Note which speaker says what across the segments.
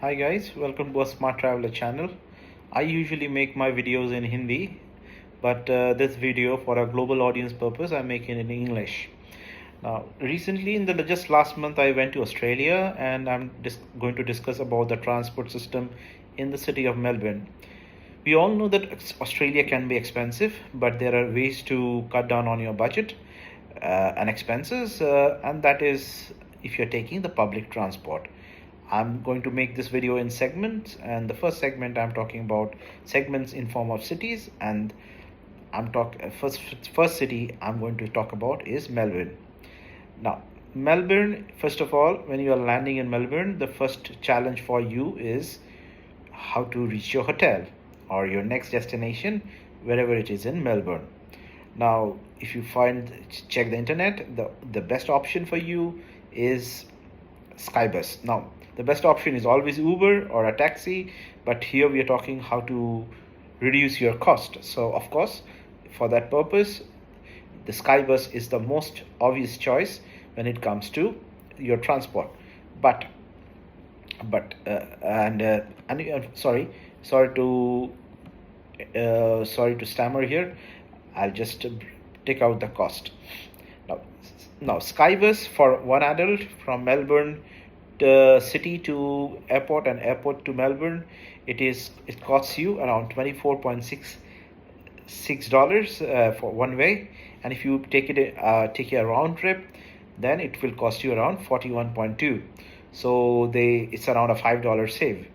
Speaker 1: Hi guys, welcome to a Smart Traveler channel. I usually make my videos in Hindi, but this video for a global audience purpose I'm making in English. Now, recently in the just last month I went to Australia and I'm going to discuss about the transport system in the city of Melbourne. We all know that Australia can be expensive, but there are ways to cut down on your budget and expenses, and that is if you're taking the public transport. I'm going to make this video in segments, and the first segment I'm talking about segments in form of cities, and first city I'm going to talk about is Melbourne. Now, Melbourne, first of all, when you are landing in Melbourne, the first challenge for you is how to reach your hotel or your next destination, wherever it is in Melbourne. Now, if you check the internet, the best option for you is SkyBus. Now, the best option is always Uber or a taxi, but here we are talking how to reduce your cost. So, of course, for that purpose, the SkyBus is the most obvious choice when it comes to your transport. But sorry to stammer here. I'll just take out the cost. Now SkyBus for one adult from Melbourne city to airport and airport to Melbourne, it costs you around $24.66 for one way, and if you take a round trip, then it will cost you around 41.2. So it's around a $5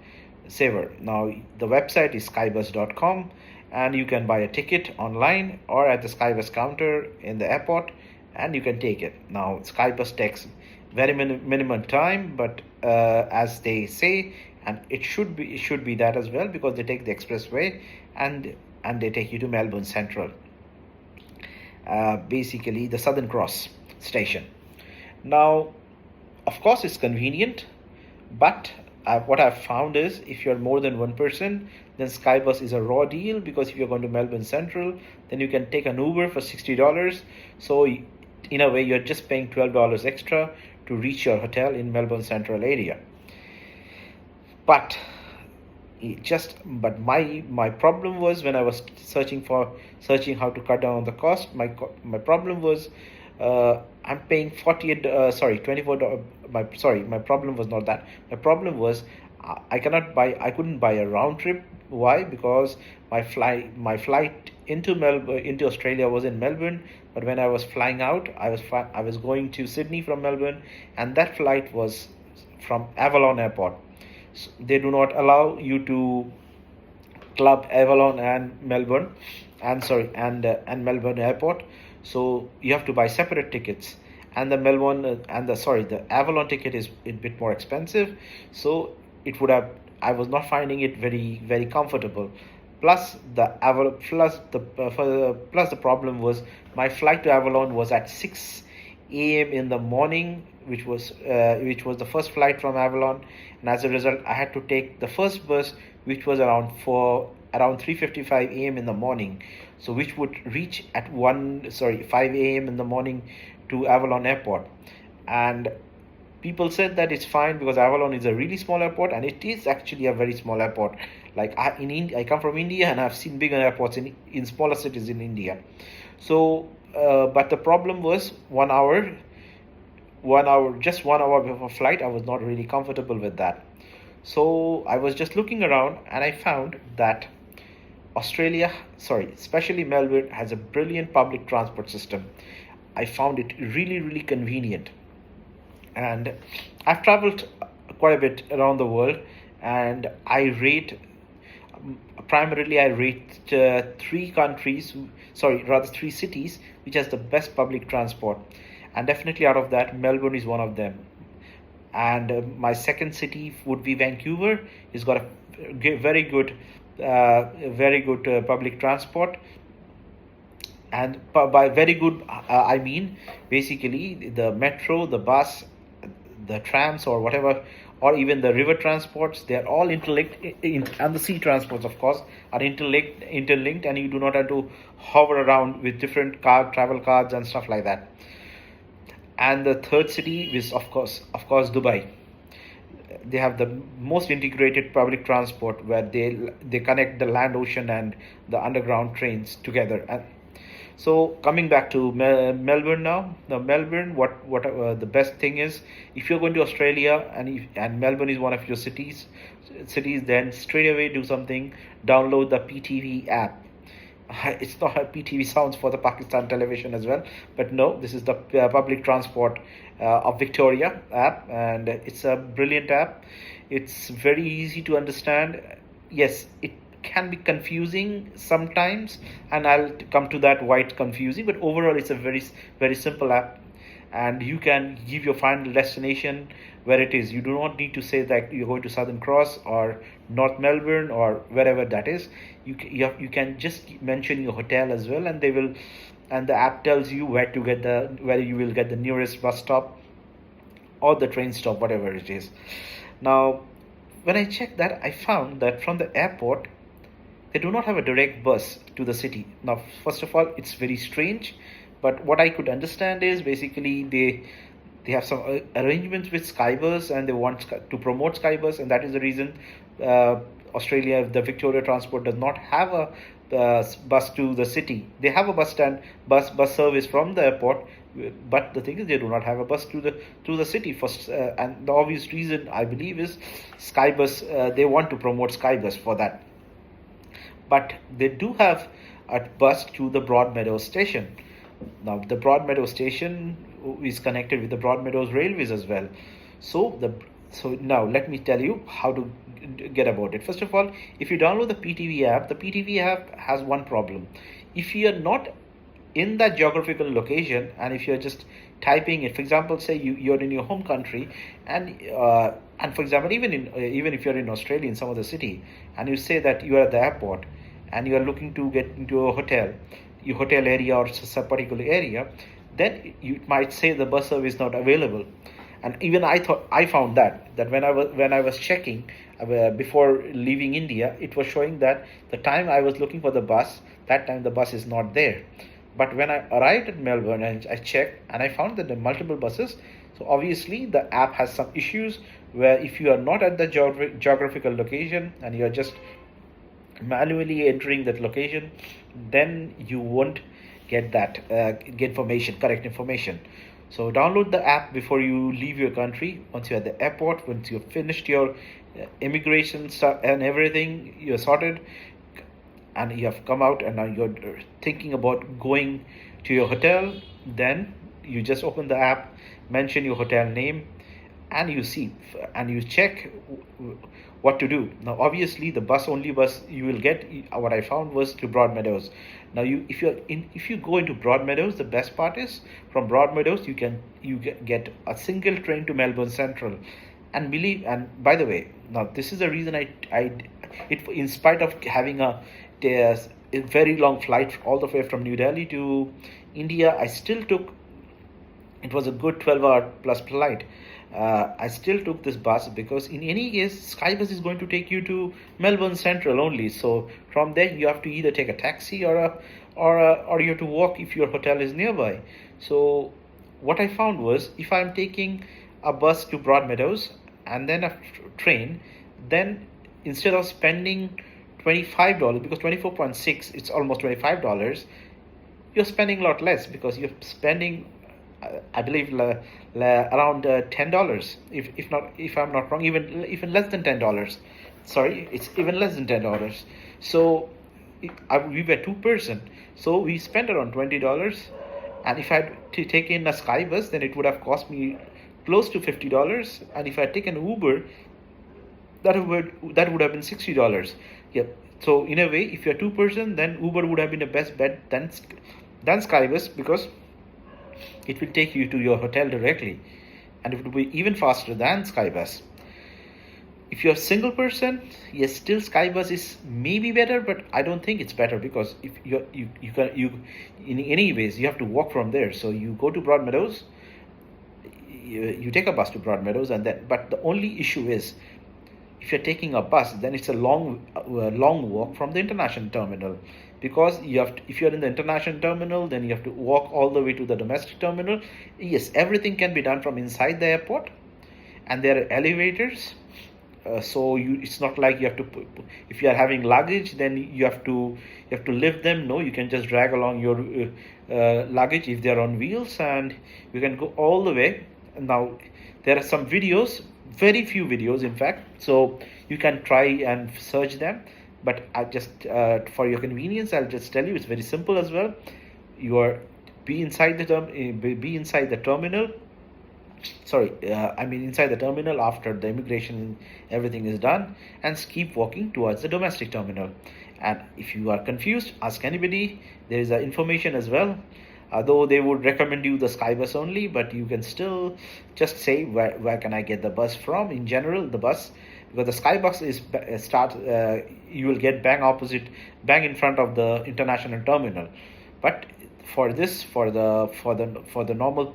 Speaker 1: saver. Now the website is skybus.com, and you can buy a ticket online or at the SkyBus counter in the airport, and you can take it. Now SkyBus takes very minimum time, but as they say, and it should be that as well, because they take the expressway and they take you to Melbourne Central, basically the Southern Cross station. Now, of course, it's convenient, but what I've found is if you're more than one person, then SkyBus is a raw deal, because if you're going to Melbourne Central, then you can take an Uber for $60. So in a way, you're just paying $12 extra to reach your hotel in Melbourne Central area. But my problem was, when I was searching how to cut down on the cost, my problem was I'm paying $24. My problem was not that. My problem was I couldn't buy a round trip. Why? Because my flight into Australia was in Melbourne, but when I was flying out, I was going to Sydney from Melbourne, and that flight was from Avalon Airport. So they do not allow you to club Avalon and Melbourne, and Melbourne Airport. So you have to buy separate tickets, and the Avalon ticket is a bit more expensive. So I was not finding it very, very comfortable. Plus the problem was my flight to Avalon was at 6 a.m. in the morning, which was the first flight from Avalon, and as a result, I had to take the first bus, which was around 3:55 a.m. in the morning, so which would reach at 5 a.m. in the morning to Avalon Airport. And people said that it's fine because Avalon is a really small airport, and it is actually a very small airport. Like I come from India, and I've seen bigger airports in smaller cities in India. So, but the problem was 1 hour, just 1 hour before flight, I was not really comfortable with that. So I was just looking around, and I found that especially Melbourne, has a brilliant public transport system. I found it really, really convenient. And I've traveled quite a bit around the world, and I rate three cities which has the best public transport, and definitely out of that, Melbourne is one of them. And my second city would be Vancouver. It's got a very good public transport. And by very good, I mean basically the metro, the bus, the trams, or whatever, or even the river transports, they are all interlinked, and the sea transports, of course, are interlinked, and you do not have to hover around with different travel cards and stuff like that. And the third city is of course Dubai. they have the most integrated public transport, where they connect the land, ocean, and the underground trains together. And so coming back to Melbourne now. Now Melbourne, what the best thing is, if you're going to Australia and Melbourne is one of your cities, then straight away do something. Download the PTV app. It's not a PTV sounds for the Pakistan television as well, but no, this is the public transport of Victoria app, and it's a brilliant app. It's very easy to understand. Yes, it can be confusing sometimes, and I'll come to that why it's confusing, but overall it's a very simple app, and you can give your final destination where it is. You do not need to say that you're going to Southern Cross or North Melbourne or wherever that is. You can just mention your hotel as well, and the app tells you where you will get the nearest bus stop or the train stop, whatever it is. Now, when I checked that, I found that from the airport they do not have a direct bus to the city. Now, first of all, it's very strange, but what I could understand is basically they have some arrangements with SkyBus, and they want to promote SkyBus, and that is the reason Australia, the Victoria Transport, does not have a bus to the city. They have a bus service from the airport, but the thing is they do not have a bus to the city first, and the obvious reason I believe is SkyBus. They want to promote SkyBus for that, but they do have a bus to the Broadmeadows station. Now, the Broadmeadows station is connected with the Broadmeadows railways as well. So now let me tell you how to get about it. First of all, if you download the PTV app, the PTV app has one problem. If you are not in that geographical location, and if you're just typing it, for example, say you're in your home country, and for example, even if you're in Australia, in some other city, and you say that you are at the airport and you are looking to get into a hotel, your hotel area or some particular area, then you might say the bus service is not available. And even I found that when I was checking before leaving India, it was showing that the time I was looking for the bus, that time the bus is not there. But when I arrived at Melbourne and I checked, and I found that there are multiple buses, so obviously the app has some issues where if you are not at the geographical location and you are just manually entering that location, then you won't get that correct information. So download the app before you leave your country. Once you're at the airport, once you've finished your immigration stuff and everything, you're sorted, and you have come out, and now you're thinking about going to your hotel, then you just open the app, mention your hotel name, and you check what to do. Now, obviously, the only bus you will get, what I found was to Broadmeadows. Now, if you go into Broadmeadows, the best part is from Broadmeadows you get a single train to Melbourne Central, and by the way, now this is the reason in spite of having a very long flight all the way from New Delhi to India, it was a good 12-hour plus flight. I still took this bus because in any case, SkyBus is going to take you to Melbourne Central only. So from there, you have to either take a taxi or you have to walk if your hotel is nearby. So what I found was, if I'm taking a bus to Broadmeadows and then a train, then instead of spending $25, because 24.6, it's almost $25, you're spending a lot less, because you're spending I believe around $10, if I'm not wrong, even less than $10. Sorry, it's even less than $10. So we were two person, so we spent around $20. And if I had taken a SkyBus, then it would have cost me close to $50. And if I had taken Uber, that would have been $60. Yep. So in a way, if you're two person, then Uber would have been the best bet than SkyBus, because it will take you to your hotel directly, and it will be even faster than SkyBus. If you're a single person, yes, still SkyBus is maybe better, but I don't think it's better, because if you in any ways you have to walk from there. So you go to Broadmeadows, you take a bus to Broadmeadows, but the only issue is, if you're taking a bus, then it's a long walk from the international terminal, because if you're in the international terminal, then you have to walk all the way to the domestic terminal. Yes, everything can be done from inside the airport, and there are elevators, So it's not like you have to if you are having luggage, then you have to lift them. No, you can just drag along your luggage if they are on wheels, and you can go all the way. Now there are some videos, very few videos in fact, so you can try and search them, but I just for your convenience I'll just tell you it's very simple as well. You are be inside the terminal, sorry, I mean inside the terminal after the immigration everything is done, and keep walking towards the domestic terminal. And if you are confused, ask anybody. There is information as well, though they would recommend you the SkyBus only, but you can still just say where can I get the bus from. In general, the bus, because the SkyBus is you will get bang in front of the international terminal. But for the normal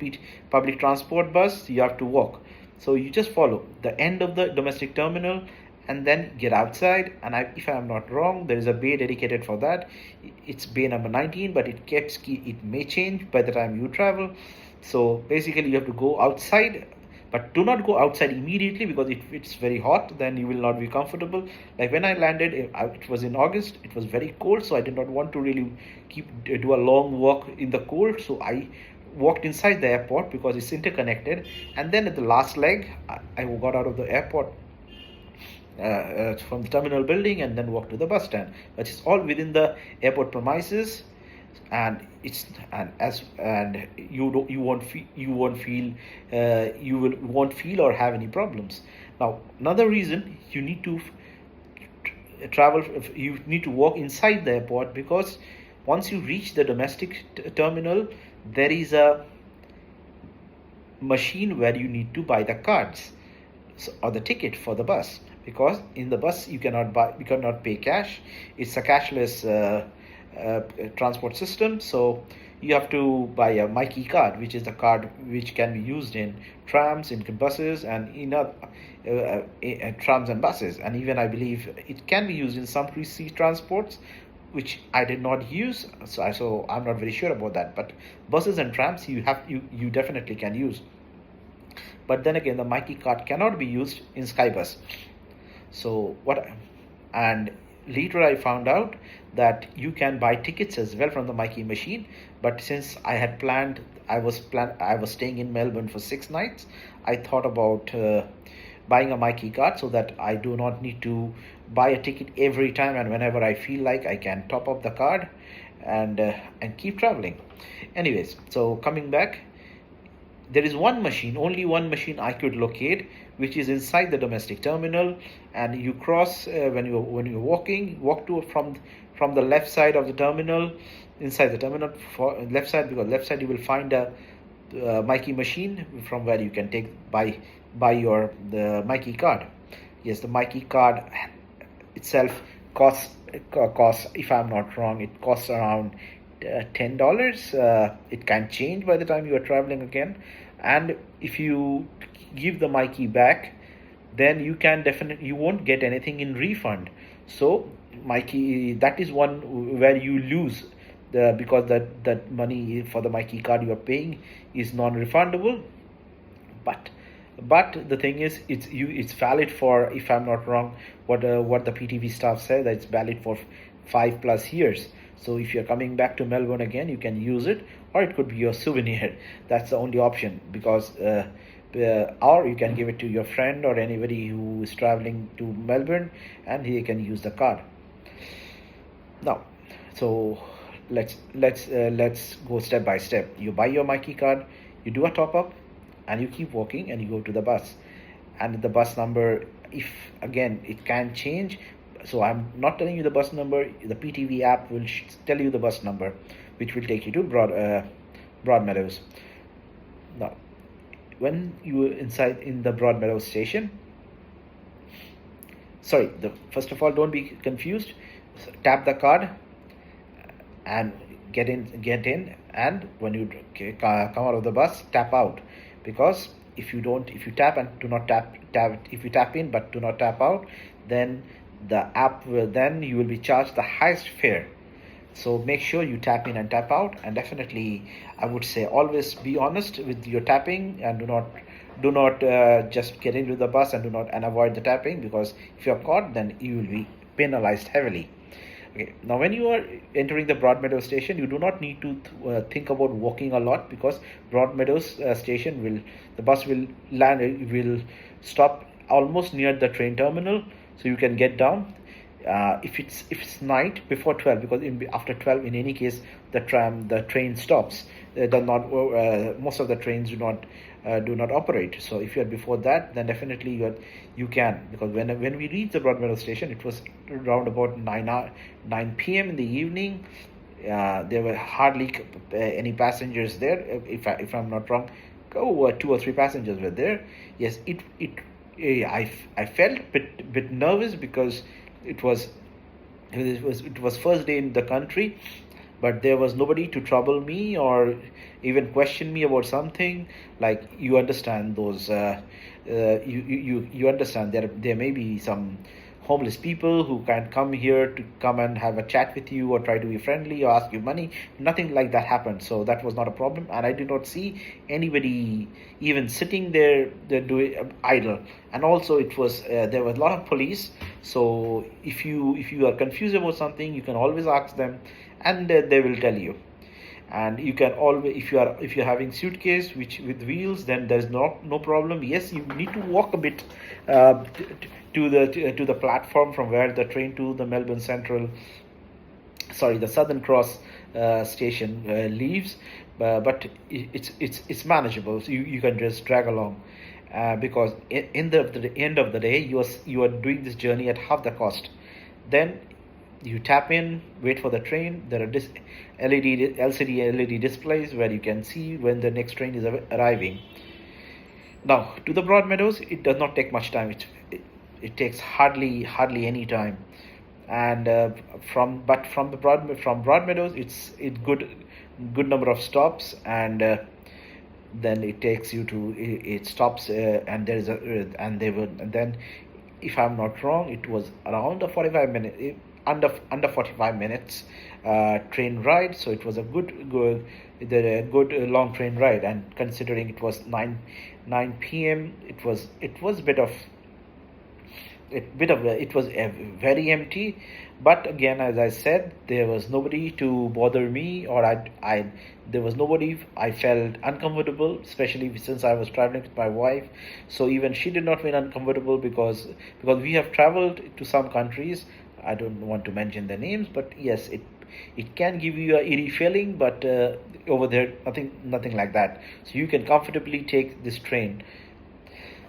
Speaker 1: public transport bus, you have to walk. So you just follow the end of the domestic terminal and then get outside. And if I am not wrong, there is a bay dedicated for that. It's bay number 19, but it may change by the time you travel. So basically you have to go outside, but do not go outside immediately, because if it's very hot, then you will not be comfortable. Like when I landed, it was in August, it was very cold, so I did not want to really do a long walk in the cold. So I walked inside the airport because it's interconnected, and then at the last leg I got out of the airport from the terminal building and then walked to the bus stand. But it's all within the airport premises, and you won't feel or have any problems. Now another reason you need to you need to walk inside the airport, because once you reach the domestic terminal, there is a machine where you need to buy the cards, or the ticket for the bus, because in the bus you cannot pay cash. It's a cashless transport system, so you have to buy a Myki card, which is the card which can be used in trams, in buses, and in trams and buses, and even I believe it can be used in some sea transports, which I did not use, so I'm not very sure about that. But buses and trams you definitely can use. But then again, the Myki card cannot be used in SkyBus. So and later I found out that you can buy tickets as well from the Myki machine. But since I had planned, I was staying in Melbourne for 6 nights, I thought about buying a Myki card, so that I do not need to buy a ticket every time, and whenever I feel like, I can top up the card and keep traveling. Anyways, so coming back, there is only one machine I could locate, which is inside the domestic terminal, and you cross when you're walk to from the left side of the terminal, inside the terminal for left side, because left side you will find a Myki machine from where you can buy the Myki card. Yes, the Myki card itself costs, if I'm not wrong, it costs around $10. It can change by the time you are traveling again, and if you give the Myki back, then you won't get anything in refund. So Myki, that is one where you lose, because that money for the Myki card you are paying is non-refundable. But the thing is, it's valid for, if I'm not wrong, what the PTV staff said, that it's valid for 5+ years. So if you're coming back to Melbourne again, you can use it, or it could be your souvenir. That's the only option, because or you can give it to your friend or anybody who is traveling to Melbourne, and he can use the card. Now, so let's go step by step. You buy your Myki card, you do a top up, and you keep walking, and you go to the bus. And the bus number, if again it can change, so I'm not telling you the bus number. The PTV app will tell you the bus number, which will take you to Broadmeadows. Now, when you are inside in the Broadmeadows station, first of all, don't be confused. Tap the card and get in, and when you come out of the bus, tap out, because if you tap in but do not tap out, then the app you will be charged the highest fare. So make sure you tap in and tap out, and definitely I would say always be honest with your tapping, and do not just get into the bus and avoid the tapping, because if you're caught, then you will be penalized heavily. Okay, now when you are entering the Broadmeadows station, you do not need to think about walking a lot, because Broadmeadows station the bus will land, will stop almost near the train terminal, so you can get down. If it's night before 12, because after 12 in any case the train stops. Most of the trains do not operate. So if you are before that, then definitely you can, because when we reached the Broadmeadows station, it was around about 9 p.m. in the evening. There were hardly any passengers there. If I'm not wrong, 2 or 3 passengers were there. Yes, I felt a bit nervous, because it was first day in the country, but there was nobody to trouble me or even question me about something. Like, you understand those you understand there may be some homeless people who can come here to come and have a chat with you or try to be friendly or ask you money. Nothing like that happened, so that was not a problem, and I did not see anybody even sitting there doing idle. And also it was there was a lot of police, so if you are confused about something, you can always ask them, and they will tell you. And you can always, if you're having suitcase which with wheels, then there's no problem. Yes, you need to walk a bit to the platform from where the train to the Melbourne Central, the Southern Cross station leaves, but it's manageable. So you can just drag along, because in the end of the day, you are doing this journey at half the cost. Then you tap in, wait for the train. There are LCD LED displays where you can see when the next train is arriving. Now, to the Broadmeadows, it does not take much time. It takes hardly any time. And from Broadmeadows, it's good number of stops, and then it takes you to it stops, and there is and then, if I'm not wrong, it was around a 45 minute under 45 minutes train ride. So it was a good long train ride, and considering it was 9 p.m., it was very empty. But again, as I said, there was nobody to bother me, or there was nobody I felt uncomfortable, especially since I was traveling with my wife. So even she did not feel uncomfortable, because we have traveled to some countries. I don't want to mention the names, but yes, it can give you a eerie feeling, but over there, nothing like that. So you can comfortably take this train.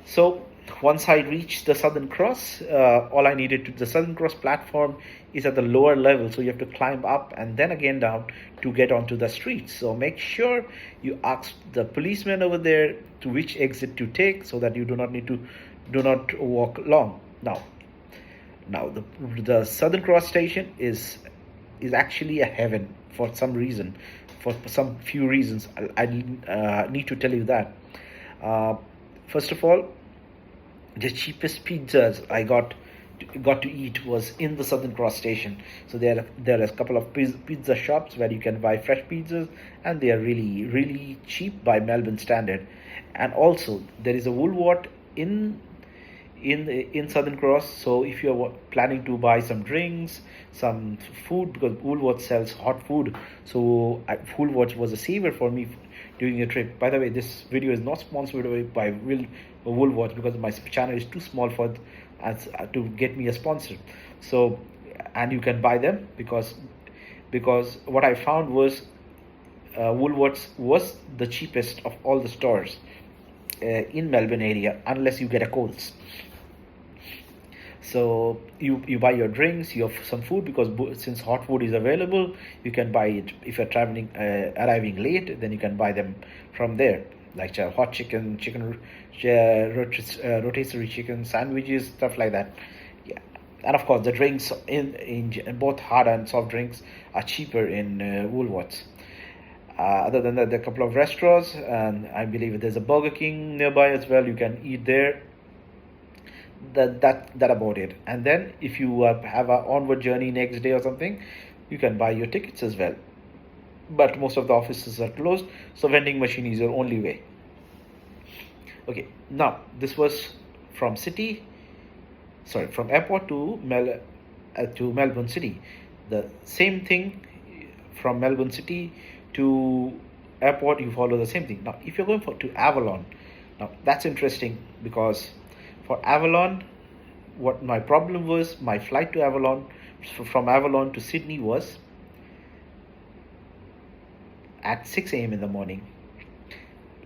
Speaker 1: So once I reached the Southern Cross, the Southern Cross platform is at the lower level, so you have to climb up and then again down to get onto the streets. So make sure you ask the policeman over there to which exit to take, so that you do not walk long. Now the Southern Cross station is actually a heaven for some reason, for some few reasons. I need to tell you that. First of all, the cheapest pizzas I got to eat was in the Southern Cross station. So there are a couple of pizza shops where you can buy fresh pizzas, and they are really, really cheap by Melbourne standard. And also there is a Woolworth in Southern Cross. So if you're planning to buy some drinks, some food, because Woolworth sells hot food, so Woolworth was a saver for me during a trip. By the way, this video is not sponsored by Woolworth, because my channel is too small to get me a sponsor. So, and you can buy them, because what I found was Woolworths was the cheapest of all the stores in Melbourne area, unless you get a Coles. So you buy your drinks, you have some food, because since hot food is available, you can buy it. If you're arriving late, then you can buy them from there, like hot chicken, rotisserie chicken, sandwiches, stuff like that. Yeah, and of course the drinks in both hard and soft drinks are cheaper in Woolworths. Other than that, there are a couple of restaurants, and I believe there's a Burger King nearby as well. You can eat there. That about it. And then if you have an onward journey next day or something, you can buy your tickets as well. But most of the offices are closed, so vending machine is your only way. Okay, now this was from city, sorry, from airport to Melbourne City. The same thing from Melbourne City to airport, you follow the same thing. Now, if you're going to Avalon, now that's interesting because for Avalon, what my problem was, my flight to Avalon, from Avalon to Sydney was at 6 a.m. in the morning.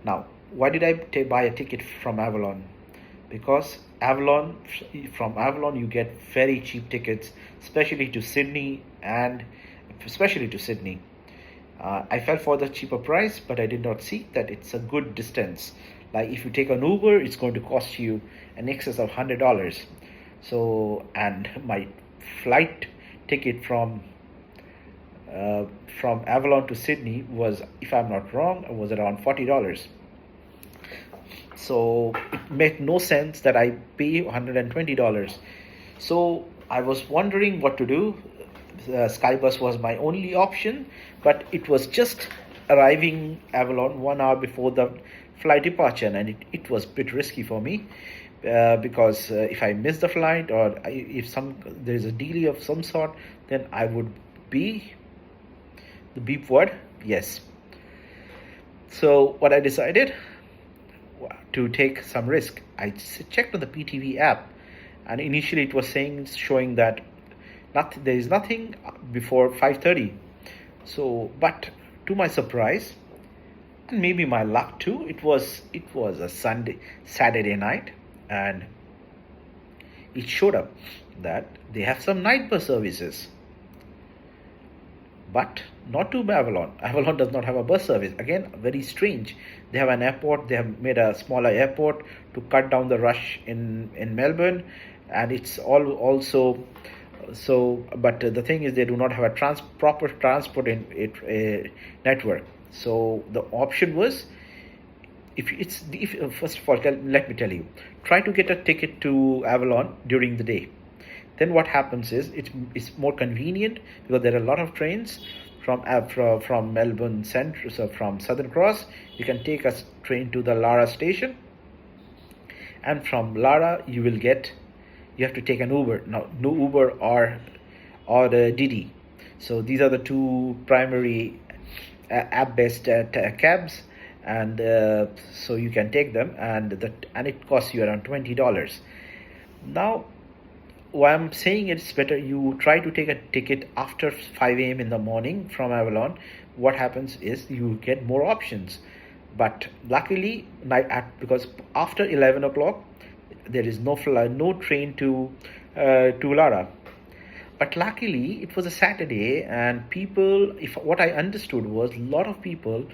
Speaker 1: Now, why did I buy a ticket from Avalon? Because from Avalon you get very cheap tickets, especially to Sydney I fell for the cheaper price, but I did not see that it's a good distance. Like if you take an Uber, it's going to cost you an excess of $100. So, and my flight ticket from Avalon to Sydney was, if I'm not wrong, was around $40. So it made no sense that I pay $120. So I was wondering what to do. SkyBus was my only option, but it was just arriving Avalon 1 hour before the flight departure, and it was a bit risky for me because if I miss the flight or if there is a delay of some sort, then I would be the beep word yes. So what I decided to take some risk, I checked on the PTV app, and initially it was showing that there is nothing before 5:30. So, but to my surprise, and maybe my luck too, it was a Saturday night, and it showed up that they have some night bus services, but not to Avalon. Avalon does not have a bus service. Again, very strange. They have an airport. They have made a smaller airport to cut down the rush in Melbourne, and it's also so. But the thing is, they do not have a proper transport network. So the option was, if first of all, let me tell you, try to get a ticket to Avalon during the day. Then what happens is it's more convenient because there are a lot of trains from Melbourne Central, so from Southern Cross you can take a train to the Lara station, and from Lara you have to take an Uber. Now, no Uber or the Didi. So these are the two primary app-based cabs, and so you can take them, and it costs you around $20. Now, why I'm saying it's better you try to take a ticket after 5 a.m. in the morning from Avalon. What happens is you get more options, but luckily because after 11 o'clock there is no train to Lara. But luckily it was a Saturday, and what I understood was a lot of people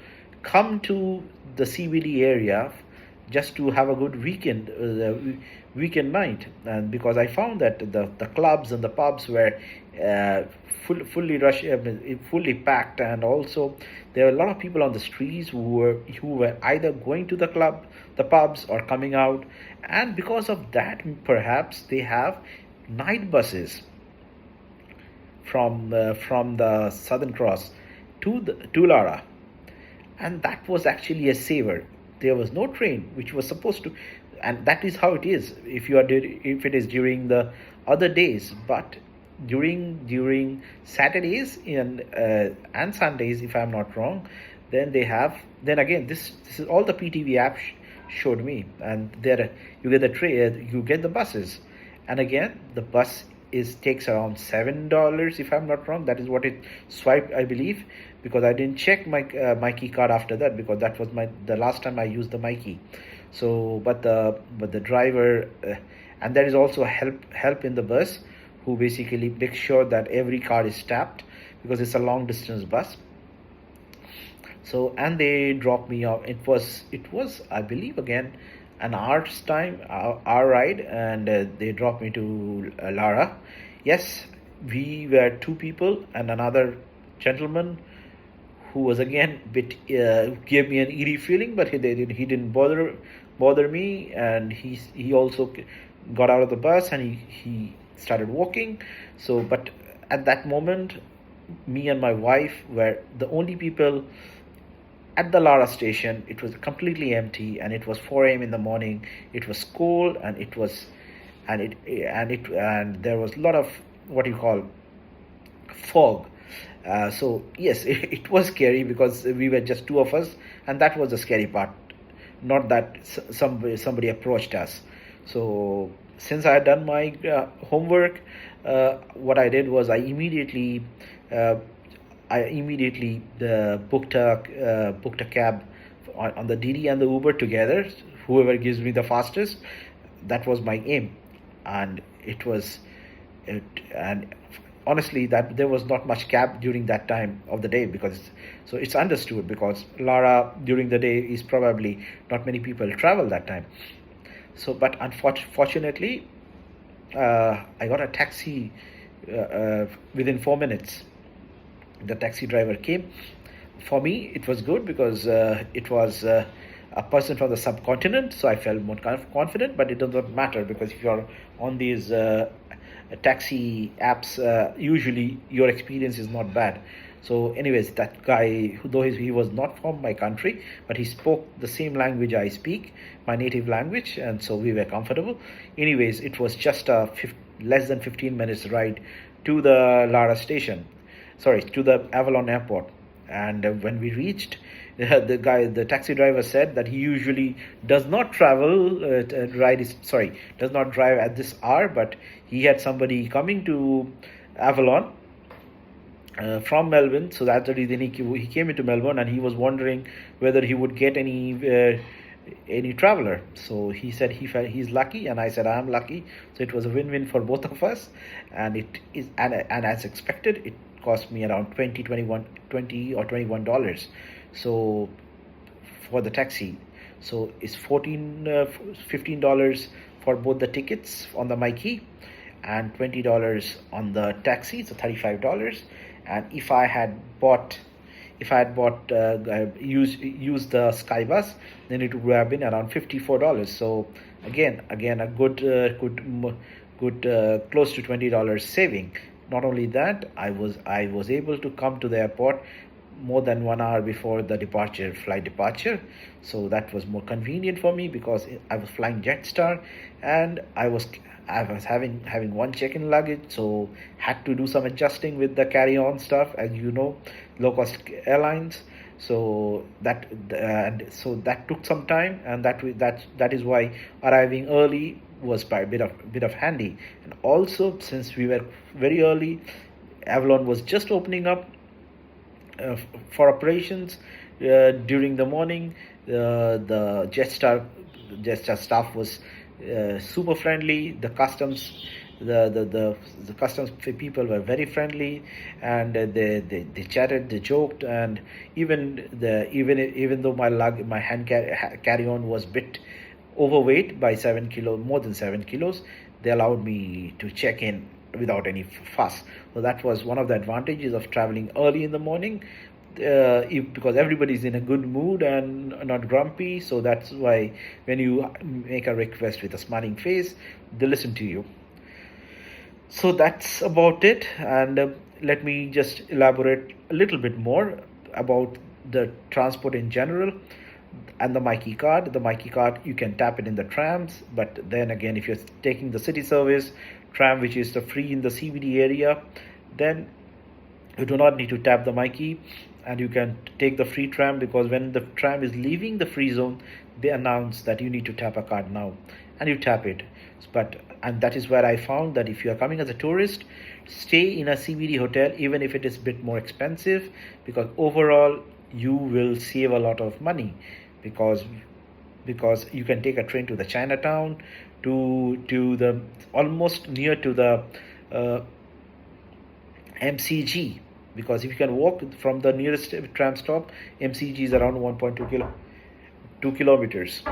Speaker 1: come to the CBD area just to have a good weekend night. And because I found that the clubs and the pubs were fully packed, and also there were a lot of people on the streets who were either going to the pubs or coming out. And because of that, perhaps they have night buses from the Southern Cross to Lara, and that was actually a saver. There was no train which was supposed to, and that is how it is if it is during the other days. But during Saturdays and Sundays, if I'm not wrong, then again this is all the PTV app showed me, and there you get the train, you get the buses, and again the bus takes around $7, if I'm not wrong. That is what it swiped, I believe, because I didn't check my Myki card after that, because that was the last time I used the Myki. So but the driver and there is also a help in the bus who basically makes sure that every card is tapped, because it's a long distance bus. So, and they dropped me off. It was I believe again an hour's time, our ride, and they dropped me to Lara. Yes, we were two people and another gentleman who was again gave me an eerie feeling, but he didn't bother me, and he also got out of the bus and he started walking. So, but at that moment, me and my wife were the only people at the Lara station, it was completely empty, and it was 4 a.m. in the morning. It was cold, and and there was a lot of what you call fog. So yes, it was scary because we were just two of us, and that was the scary part. Not that somebody approached us. So since I had done my homework, what I did was uh, I immediately booked a cab on the Didi and the Uber together. Whoever gives me the fastest, that was my aim, and and honestly, that there was not much cab during that time of the day, because so it's understood, because Lara during the day is probably not many people travel that time. So, but unfortunately, I got a taxi within 4 minutes. The taxi driver came. For me, it was good because it was a person from the subcontinent, so I felt more confident. But it does not matter, because if you're on these taxi apps, usually your experience is not bad. So anyways, that guy, though he was not from my country, but he spoke the same language I speak, my native language, and so we were comfortable. Anyways, it was just a less than 15 minutes ride to the Lara station, sorry, to the Avalon Airport. And when we reached, the taxi driver said that he usually does not does not drive at this hour, but he had somebody coming to Avalon from Melbourne, so that's the reason he came into Melbourne, and he was wondering whether he would get any traveler. So he said he's lucky, and I said I'm lucky. So it was a win-win for both of us, and it is and as expected, it cost me around 20 or $21. So for the taxi, so it's $15 for both the tickets on the Myki, and $20 on the taxi, so $35. And if I had bought used the SkyBus, then it would have been around $54. So again a good close to $20 saving. Not only that, I was able to come to the airport more than 1 hour before the flight departure. So that was more convenient for me, because I was flying Jetstar, and I was having one check-in luggage, so had to do some adjusting with the carry-on stuff, as you know, low-cost airlines. So that took some time, and that is why arriving early was by a bit of handy. And also, since we were very early, Avalon was just opening up for operations during the morning. The Jetstar staff was super friendly. The customs people were very friendly, and they chatted, they joked, and even though my hand carry on was a bit overweight by 7 kilo, more than 7 kilos, they allowed me to check in without any fuss. So that was one of the advantages of traveling early in the morning, because everybody's in a good mood and not grumpy. So that's why when you make a request with a smiling face, they listen to you. So that's about it, and let me just elaborate a little bit more about the transport in general. And the Myki card, you can tap it in the trams, but then again, if you're taking the city service tram, which is the free in the CBD area, then you do not need to tap the Myki, and you can take the free tram, because when the tram is leaving the free zone, they announce that you need to tap a card now, and you tap it. And that is where I found that if you are coming as a tourist, stay in a CBD hotel, even if it is a bit more expensive, because overall you will save a lot of money, because you can take a train to the Chinatown, to the almost near to the MCG, because if you can walk from the nearest tram stop, MCG is around 1.2 kilometers.